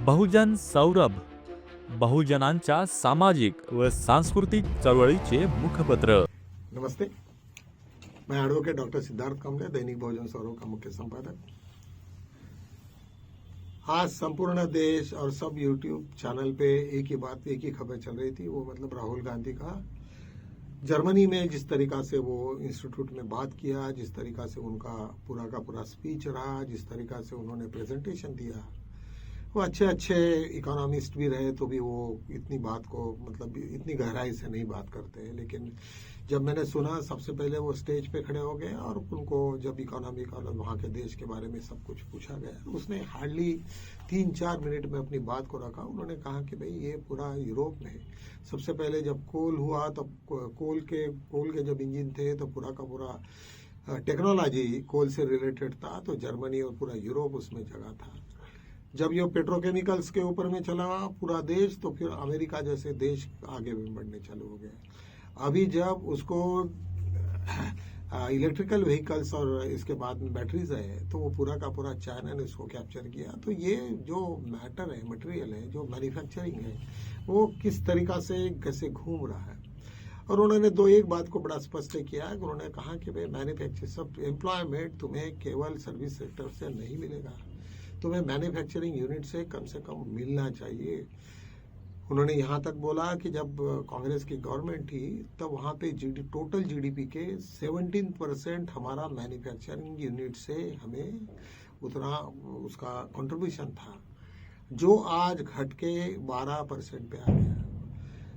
बहुजन सौरभ, बहुजनांच्या सामाजिक व सांस्कृतिक चळवळीचे मुखपत्र। नमस्ते, मैं एडवोकेट डॉक्टर सिद्धार्थ कामले, दैनिक बहुजन सौरभ का मुख्य संपादक। आज संपूर्ण देश और सब यूट्यूब चैनल पे एक ही बात, एक ही खबर चल रही थी, वो मतलब राहुल गांधी का जर्मनी में जिस तरीका से वो इंस्टीट्यूट में बात किया, जिस तरीका से उनका पूरा का पूरा स्पीच रहा, जिस तरीका से उन्होंने प्रेजेंटेशन दिया, वो अच्छे इकोनॉमिस्ट भी रहे तो भी वो इतनी बात को मतलब इतनी गहराई से नहीं बात करते हैं। लेकिन जब मैंने सुना, सबसे पहले वो स्टेज पे खड़े हो गए और उनको जब इकोनॉमी का वहाँ के देश के बारे में सब कुछ पूछा गया, उसने हार्डली 3-4 मिनट में अपनी बात को रखा। उन्होंने कहा कि भाई ये पूरा यूरोप में सबसे पहले जब कोल हुआ तब कोल के जब इंजन थे तो पूरा का पूरा टेक्नोलॉजी कोल से रिलेटेड था, तो जर्मनी और पूरा यूरोप उसमें जगह था। जब ये पेट्रोकेमिकल्स के ऊपर में चला पूरा देश, तो फिर अमेरिका जैसे देश आगे बढ़ने चालू हो गए। अभी जब उसको इलेक्ट्रिकल व्हीकल्स और इसके बाद में बैटरीज है, तो वो पूरा का पूरा चाइना ने इसको कैप्चर किया। तो ये जो मैटर है, मटेरियल है, जो मैन्युफैक्चरिंग है, वो किस तरीका से कैसे घूम रहा है। और उन्होंने एक बात को बड़ा स्पष्ट किया। उन्होंने कहा कि भाई मैन्युफैक्चर सब एम्प्लॉयमेंट तुम्हें केवल सर्विस सेक्टर से नहीं मिलेगा, तुम्हें मैन्युफैक्चरिंग यूनिट से कम मिलना चाहिए। उन्होंने यहाँ तक बोला कि जब कांग्रेस की गवर्नमेंट थी तब वहाँ पे टोटल जीडीपी के 17% हमारा मैन्युफैक्चरिंग यूनिट से हमें उतना उसका कंट्रीब्यूशन था, जो आज घट के 12% पे आ गया।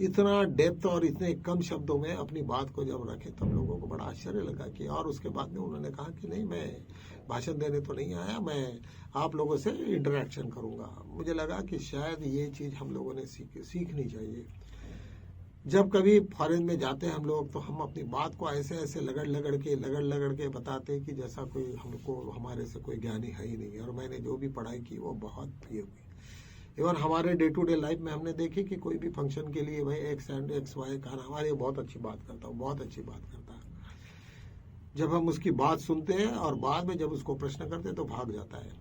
इतना डेप्थ और इतने कम शब्दों में अपनी बात को जब रखे तब लोगों को बड़ा आश्चर्य लगा कि, और उसके बाद में उन्होंने कहा कि नहीं, मैं भाषण देने तो नहीं आया, मैं आप लोगों से इंटरेक्शन करूंगा। मुझे लगा कि शायद ये चीज हम लोगों ने सीखनी चाहिए। जब कभी फॉरेन में जाते हैं हम लोग, तो हम अपनी बात को ऐसे लगड़ के बताते कि जैसा कोई हमको हमारे से कोई ज्ञानी है ही नहीं। और मैंने जो भी पढ़ाई की वो बहुत प्रिय हुई। इवन हमारे डे टू डे लाइफ में हमने देखे कि कोई भी फंक्शन के लिए भाई एक्स वाई खाना, हमारे बहुत अच्छी बात करता है, बहुत अच्छी बात करता है। जब हम उसकी बात सुनते हैं और बाद में जब उसको प्रश्न करते हैं तो भाग जाता है।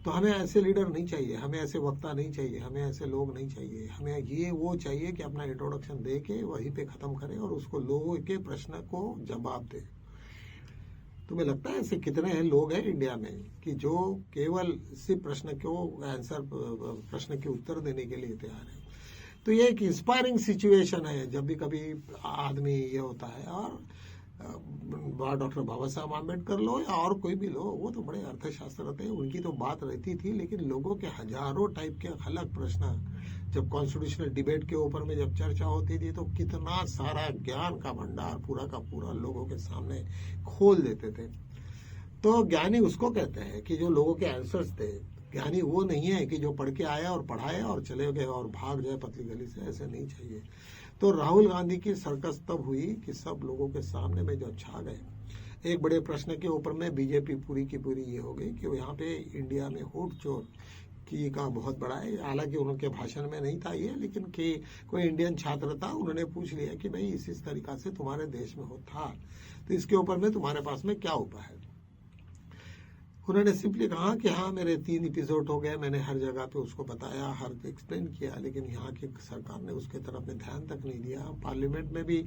तो हमें ऐसे लीडर नहीं चाहिए, हमें ऐसे वक्ता नहीं चाहिए, हमें ऐसे लोग नहीं चाहिए। हमें ये वो चाहिए कि अपना इंट्रोडक्शन दे के वहीं पे खत्म करे और उसको लोगों के प्रश्न को जवाब दे। तुम्हें लगता है ऐसे कितने हैं लोग हैं इंडिया में कि जो केवल सिर्फ प्रश्न के उत्तर देने के लिए तैयार है। तो ये एक इंस्पायरिंग सिचुएशन है जब भी कभी आदमी ये होता है। और डॉक्टर बाबा साहब आम्बेडकर लो या और कोई भी लो, वो तो बड़े अर्थशास्त्र थे, उनकी तो बात रहती थी। लेकिन लोगों के हजारों टाइप के अलग प्रश्न जब कॉन्स्टिट्यूशनल डिबेट के ऊपर में जब चर्चा होती थी, तो कितना सारा ज्ञान का भंडार पूरा का पूरा लोगों के सामने खोल देते थे। तो ज्ञानी उसको कहते हैं कि जो लोगों के आंसर्स थे। ज्ञानी वो नहीं है कि जो पढ़ के आया और पढ़ाया और चले गए और भाग जाए पतली गली से, ऐसे नहीं चाहिए। तो राहुल गांधी की सर्कस तब हुई कि सब लोगों के सामने में जब छा गए, एक बड़े प्रश्न के ऊपर में बीजेपी पूरी की पूरी ये हो गई कि यहाँ पे इंडिया में वोट चोर की का बहुत बड़ा है। हालांकि उनके भाषण में नहीं था ये, लेकिन कि कोई इंडियन छात्र था, उन्होंने पूछ लिया कि भाई इस तरीका से तुम्हारे देश में हो था, तो इसके ऊपर में तुम्हारे पास में क्या उपाय है। उन्होंने सिंपली कहा कि हाँ, मेरे 3 एपिसोड हो गए, मैंने हर जगह पे उसको बताया, हर एक्सप्लेन किया, लेकिन यहाँ की सरकार ने उसके तरफ में ध्यान तक नहीं दिया। पार्लियामेंट में भी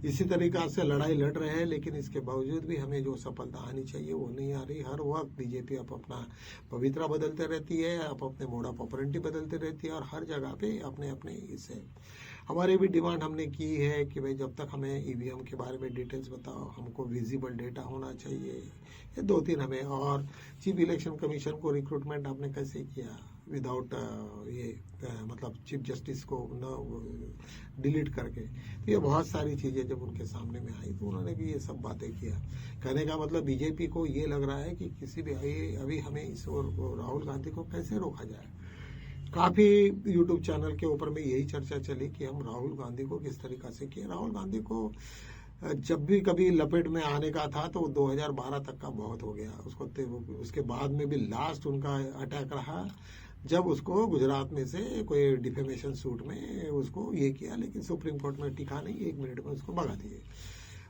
इसी तरीका से लड़ाई लड़ रहे हैं, लेकिन इसके बावजूद भी हमें जो सफलता आनी चाहिए वो नहीं आ रही। हर वक्त बीजेपी अपना पवित्रा बदलते रहती है, अपने मोड ऑफ ऑपरेंडी बदलते रहती है, और हर जगह पे अपने इसे हमारी भी डिमांड हमने की है कि भाई जब तक हमें ईवीएम के बारे में डिटेल्स बताओ, हमको विजिबल डेटा होना चाहिए। ये 2-3 हमें, और चीफ इलेक्शन कमीशन को रिक्रूटमेंट आपने कैसे किया विदाउट मतलब चीफ जस्टिस को न डिलीट करके। तो ये बहुत सारी चीजें जब उनके सामने में आई तो उन्होंने भी ये सब बातें किया। कहने का मतलब बीजेपी को ये लग रहा है कि किसी भी अभी हमें इस और राहुल गांधी को कैसे रोका जाए। काफी यूट्यूब चैनल के ऊपर में यही चर्चा चली कि हम राहुल गांधी को किस तरीका से किए। राहुल गांधी को जब भी कभी लपेट में आने का था तो 2012 तक का बहुत हो गया उसको। उसके बाद में भी लास्ट उनका अटैक रहा जब उसको गुजरात में से कोई डिफेमेशन सूट में उसको ये किया, लेकिन सुप्रीम कोर्ट में टिका नहीं, 1 मिनट में उसको भगा दिए।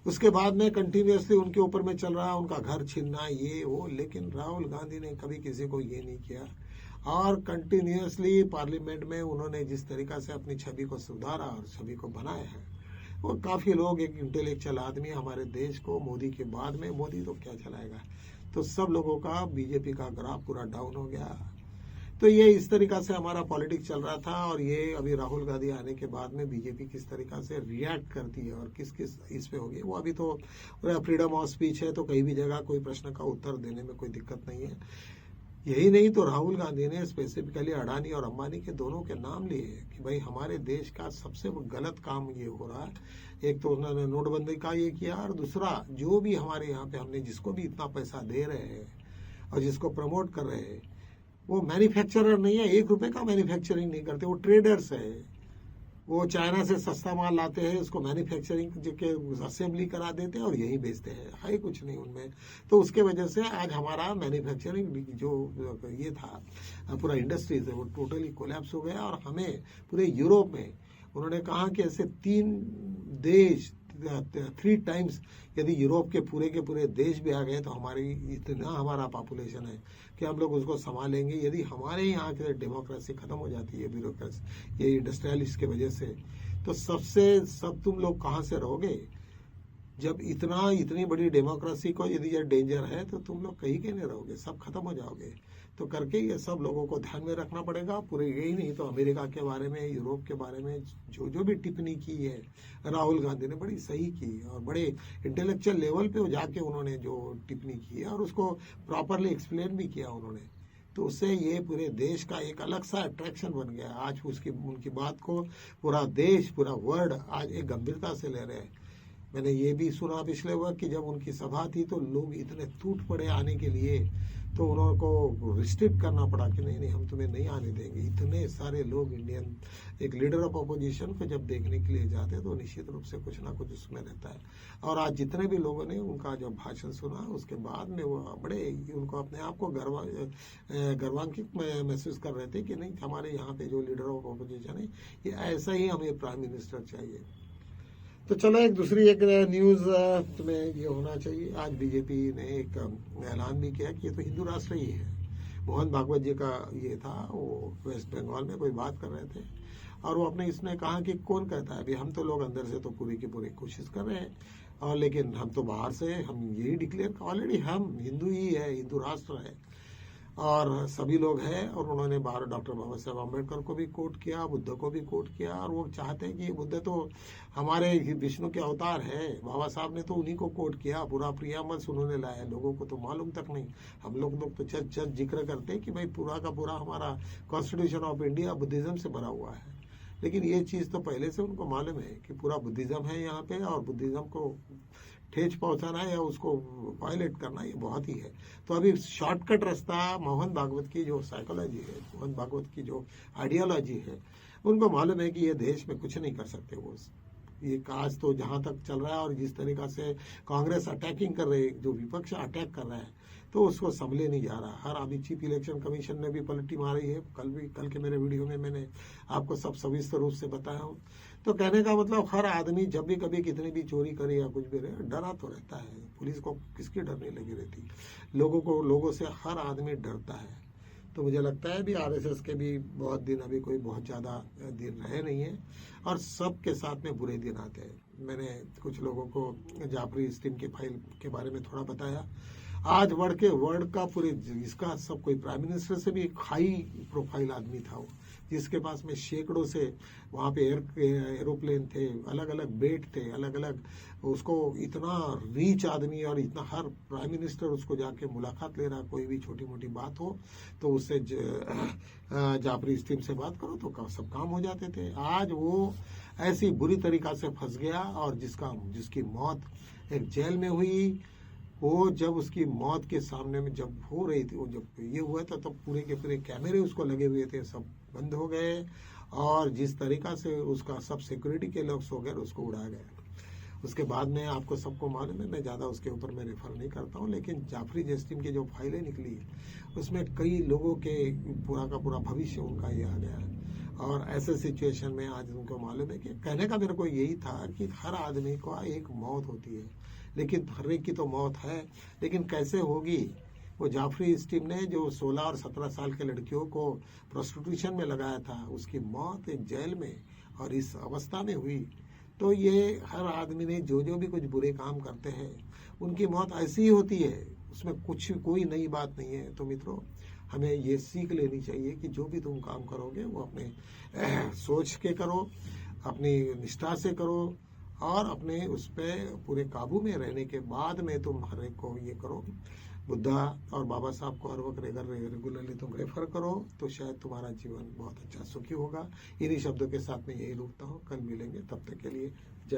उसके बाद में कंटिन्यूअसली उनके ऊपर में चल रहा, उनका घर छीनना ये वो, लेकिन राहुल गांधी ने कभी किसी को ये नहीं किया। और कंटिन्यूअसली पार्लियामेंट में उन्होंने जिस तरीका से अपनी छवि को सुधारा और छवि को बनाया है, वो काफी लोग, एक इंटेलेक्चुअल आदमी हमारे देश को मोदी के बाद में, मोदी तो क्या चलाएगा, तो सब लोगों का बीजेपी का ग्राफ पूरा डाउन हो गया। तो ये इस तरीका से हमारा पॉलिटिक्स चल रहा था। और ये अभी राहुल गांधी आने के बाद में बीजेपी किस तरीका से रिएक्ट करती है और किस किस इस पे होगी, वो अभी तो फ्रीडम ऑफ स्पीच है, तो कहीं भी जगह कोई प्रश्न का उत्तर देने में कोई दिक्कत नहीं है। यही नहीं तो राहुल गांधी ने स्पेसिफिकली अडानी और अंबानी के दोनों के नाम लिए कि भाई हमारे देश का सबसे गलत काम ये हो रहा है। एक तो उन्होंने नोटबंदी का ये किया, और दूसरा जो भी हमारे यहाँ पे हमने जिसको भी इतना पैसा दे रहे हैं और जिसको प्रमोट कर रहे हैं, वो मैन्युफैक्चरर नहीं है, 1 रुपए का मैन्युफैक्चरिंग नहीं करते, वो ट्रेडर्स है। वो चाइना से सस्ता माल लाते हैं, उसको मैन्युफैक्चरिंग के असेंबली करा देते हैं और यही बेचते हैं, है कुछ नहीं उनमें। तो उसके वजह से आज हमारा मैन्युफैक्चरिंग जो ये था पूरा इंडस्ट्रीज है, वो टोटली कोलैप्स हो गया। और हमें पूरे यूरोप में उन्होंने कहा कि ऐसे 3 देश 3 टाइम्स यदि यूरोप के पूरे देश भी आ गए तो हमारी इतना हमारा पॉपुलेशन है कि हम लोग उसको संभालेंगे। यदि हमारे यहाँ की डेमोक्रेसी खत्म हो जाती है, ब्यूरोक्रेसी, ये इंडस्ट्रियलिस्ट की वजह से, तो सब तुम लोग कहाँ से रहोगे? जब इतनी बड़ी डेमोक्रेसी को यदि ये डेंजर है तो तुम लोग कहीं के नहीं रहोगे, सब खत्म हो जाओगे। तो करके ये सब लोगों को ध्यान में रखना पड़ेगा। पूरे यही नहीं तो अमेरिका के बारे में, यूरोप के बारे में जो भी टिप्पणी की है राहुल गांधी ने, बड़ी सही की और बड़े इंटेलेक्चुअल लेवल पे जाके उन्होंने जो टिप्पणी की है और उसको प्रॉपरली एक्सप्लेन भी किया उन्होंने, तो उससे ये पूरे देश का एक अलग सा अट्रैक्शन बन गया। आज उनकी बात को पूरा देश, पूरा वर्ल्ड आज एक गंभीरता से ले रहे हैं। मैंने ये भी सुना पिछले वक्त कि जब उनकी सभा थी तो लोग इतने टूट पड़े आने के लिए, तो उन्होंने को रिस्ट्रिक्ट करना पड़ा कि नहीं हम तुम्हें नहीं आने देंगे। इतने सारे लोग इंडियन, एक लीडर ऑफ अपोजिशन को जब देखने के लिए जाते तो निश्चित रूप से कुछ ना कुछ उसमें रहता है। और आज जितने भी लोगों ने उनका जब भाषण सुना उसके बाद में वो बड़े उनको अपने आप को गर्वान्वित महसूस कर रहे थे कि नहीं, हमारे यहाँ पे जो लीडर ऑफ अपोजिशन है ये ऐसा ही हमें प्राइम मिनिस्टर चाहिए। तो चलो एक न्यूज तुम्हें ये होना चाहिए। आज बीजेपी ने एक ऐलान भी किया कि ये तो हिंदू राष्ट्र ही है। मोहन भागवत जी का ये था, वो वेस्ट बंगाल में कोई बात कर रहे थे और वो अपने इसमें कहा कि कौन कहता है, अभी हम तो लोग अंदर से तो पूरी की पूरी कोशिश कर रहे हैं, और लेकिन हम तो बाहर से हम यही डिक्लेयर ऑलरेडी हम हिंदू ही है, हिंदू राष्ट्र है और सभी लोग हैं। और उन्होंने डॉक्टर बाबा साहेब अम्बेडकर को भी कोट किया, बुद्ध को भी कोट किया, और वो चाहते हैं कि बुद्ध तो हमारे विष्णु के अवतार है। बाबा साहब ने तो उन्हीं को कोट किया, पूरा प्रियामर्श उन्होंने लाया, लोगों को तो मालूम तक नहीं। हम लोग तो चर्च जिक्र करते हैं कि भाई पूरा का पूरा हमारा कॉन्स्टिट्यूशन ऑफ इंडिया बुद्धिज्म से भरा हुआ है, लेकिन ये चीज तो पहले से उनको मालूम है कि पूरा बुद्धिज्म है यहाँ पे, और बुद्धिज्म को ठेच पहुंचाना या उसको वायलेट करना ये बहुत ही है। तो अभी शॉर्टकट रास्ता मोहन भागवत की जो साइकोलॉजी है, मोहन भागवत की जो आइडियोलॉजी है, उनको मालूम है कि ये देश में कुछ नहीं कर सकते वो। ये आज तो जहां तक चल रहा है और जिस तरीका से कांग्रेस अटैकिंग कर रही है, जो विपक्ष अटैक कर रहा है, तो उसको संभले नहीं जा रहा। हर अभी चीफ इलेक्शन कमीशन ने भी पलटी मारी है, कल के मेरे वीडियो में मैंने आपको सब सविस्तर रूप से बताया हूँ। तो कहने का मतलब हर आदमी जब भी कभी कितनी भी चोरी करे या कुछ भी रहे, डरा तो रहता है। पुलिस को किसकी डर नहीं लगी रहती, लोगों से हर आदमी डरता है। तो मुझे लगता है भी आरएसएस के भी बहुत दिन, अभी कोई बहुत ज्यादा दिन रहे नहीं है और सबके साथ में बुरे दिन आते हैं। मैंने कुछ लोगों को जाफरी स्टीम के फाइल के बारे में थोड़ा बताया। आज वर्ल्ड का पूरे इसका सब कोई प्राइम मिनिस्टर से भी एक हाई प्रोफाइल आदमी था वो, जिसके पास में सैकड़ों से वहां पे एरोप्लेन थे, अलग अलग बेट थे, अलग अलग, उसको इतना रीच आदमी, और इतना हर प्राइम मिनिस्टर उसको जाके मुलाकात ले रहा, कोई भी छोटी मोटी बात हो तो उससे जाफरी स्टीम से बात करो तो सब काम हो जाते थे। आज वो ऐसी बुरी तरीका से फंस गया, और जिसकी मौत एक जेल में हुई, वो जब उसकी मौत के सामने में जब हो रही थी, वो जब ये हुआ था तब पूरे के पूरे कैमरे उसको लगे हुए थे, सब बंद हो गए, और जिस तरीका से उसका सब सिक्योरिटी के लोग सो गए, उसको उड़ा गए। उसके बाद में आपको सबको मालूम है, मैं ज्यादा उसके ऊपर मैं रेफर नहीं करता हूँ, लेकिन जाफरी जस्टिन की जो फाइलें निकली उसमें कई लोगों के पूरा का पूरा भविष्य उनका ये आ गया। और ऐसे सिचुएशन में आज उनको मालूम है कि कहने का मेरे को यही था कि हर आदमी को एक मौत होती है, लेकिन हर एक की तो मौत है, लेकिन कैसे होगी वो जाफरी स्टीम ने जो 16 और 17 साल के लड़कियों को प्रोस्टिट्यूशन में लगाया था, उसकी मौत एक जेल में और इस अवस्था में हुई। तो ये हर आदमी ने जो जो भी कुछ बुरे काम करते हैं उनकी मौत ऐसी ही होती है, उसमें कुछ कोई नई बात नहीं है। तो मित्रों, हमें ये सीख लेनी चाहिए कि जो भी तुम काम करोगे वो अपने सोच के करो, अपनी निष्ठा से करो और अपने उस पर पूरे काबू में रहने के बाद में तुम हर एक को ये करो। बुद्धा और बाबा साहब को हर वक्त रेगुलरली तुम रेफर करो तो शायद तुम्हारा जीवन बहुत अच्छा सुखी होगा। इन्हीं शब्दों के साथ में यही रुकता हूँ, कल मिलेंगे, तब तक के लिए जय।